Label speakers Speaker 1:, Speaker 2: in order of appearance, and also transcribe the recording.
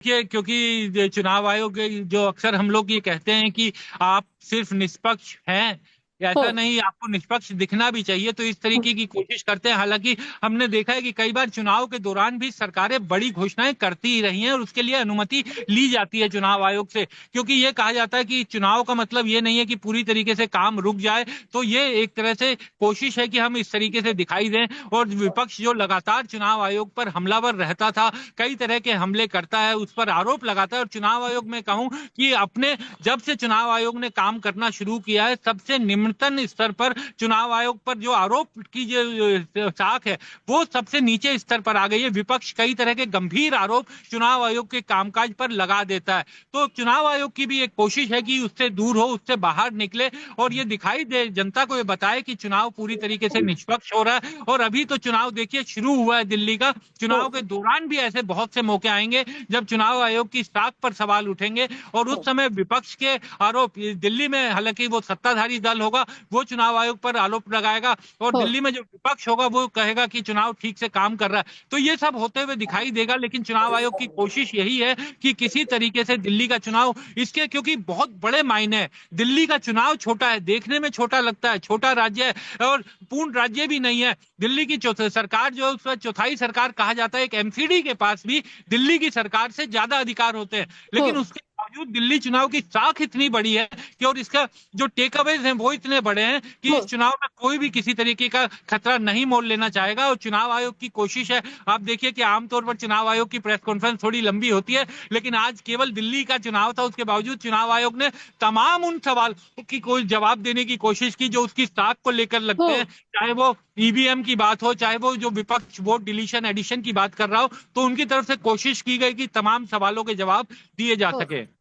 Speaker 1: क्योंकि चुनाव आयोग जो अक्सर हम लोग ये कहते हैं कि आप सिर्फ निष्पक्ष हैं, ऐसा
Speaker 2: हम्म।
Speaker 1: नहीं, आपको निष्पक्ष दिखना भी चाहिए, तो इस
Speaker 2: हम्म।
Speaker 1: तरीके की कोशिश करते हैं। हालांकि हमने देखा है कि कई बार चुनाव के दौरान भी सरकारें बड़ी घोषणाएं करती ही रही हैं और उसके लिए अनुमति ली जाती है चुनाव आयोग से, क्योंकि ये कहा जाता है कि चुनाव का मतलब ये नहीं है कि पूरी तरीके से काम रुक जाए। तो ये एक तरह से कोशिश है कि हम इस तरीके से दिखाई दें। और विपक्ष जो लगातार चुनाव आयोग पर हमलावर रहता था, कई तरह के हमले करता है, उस पर आरोप लगाता है। और चुनाव आयोग में कहूं कि अपने जब से चुनाव आयोग ने काम करना शुरू किया है, सबसे निम्नतम स्तर पर चुनाव आयोग पर जो आरोप की जो साख है, वो सबसे नीचे स्तर पर आ गई है। विपक्ष कई तरह के गंभीर आरोप चुनाव आयोग के कामकाज पर लगा देता है। तो चुनाव आयोग की भी एक कोशिश है कि उससे दूर हो, उससे बाहर निकले और ये दिखाई दे, जनता को ये बताए कि चुनाव पूरी तरीके से निष्पक्ष हो रहा है। और अभी तो चुनाव देखिए शुरू हुआ है दिल्ली का, चुनाव
Speaker 2: हम्म।
Speaker 1: के दौरान भी ऐसे बहुत से मौके आएंगे जब चुनाव आयोग की साख पर सवाल उठेंगे। और उस
Speaker 2: हम्म।
Speaker 1: समय विपक्ष के आरोप दिल्ली में, हालांकि वो सत्ताधारी दल होगा, वो चुनाव आयोग पर आरोप लगाएगा, और
Speaker 2: हम्म।
Speaker 1: दिल्ली में जो विपक्ष होगा वो कहेगा कि चुनाव ठीक से काम कर रहा है। तो ये सब होते हुए दिखाई देगा। लेकिन चुनाव आयोग की कोशिश यही है कि किसी तरीके से दिल्ली का चुनाव, इसके क्योंकि बहुत बड़े मायने हैं, दिल्ली का चुनाव छोटा है, देखने में छोटा लगता है, छोटा राज्य है और पूर्ण राज्य भी नहीं है। दिल्ली की सरकार जो है, उस पर चौथाई सरकार कहा जाता है। एक एमसीडी के पास भी दिल्ली की सरकार से ज्यादा अधिकार होते हैं, लेकिन
Speaker 2: हम्म।
Speaker 1: उसके बावजूद दिल्ली चुनाव की साख इतनी बड़ी है कि, और इसका जो टेक अवेज हैं वो इतने बड़े हैं कि इस
Speaker 2: हम्म।
Speaker 1: चुनाव में कोई भी किसी तरीके का खतरा नहीं मोल लेना चाहेगा। और चुनाव आयोग की कोशिश है, आप देखिए कि आमतौर पर चुनाव आयोग की प्रेस कॉन्फ्रेंस थोड़ी लंबी होती है, लेकिन आज केवल दिल्ली का चुनाव था, उसके बावजूद चुनाव आयोग ने तमाम उन सवाल की कोई जवाब देने की कोशिश की जो उसकी साख को लेकर लगते हैं।
Speaker 2: हम्म।
Speaker 1: चाहे वो ईवीएम की बात हो, चाहे वो जो विपक्ष वोट डिलीशन एडिशन की बात कर रहा हो, तो उनकी तरफ से कोशिश की गई कि तमाम सवालों के जवाब दिए जा
Speaker 2: हम्म।
Speaker 1: सके।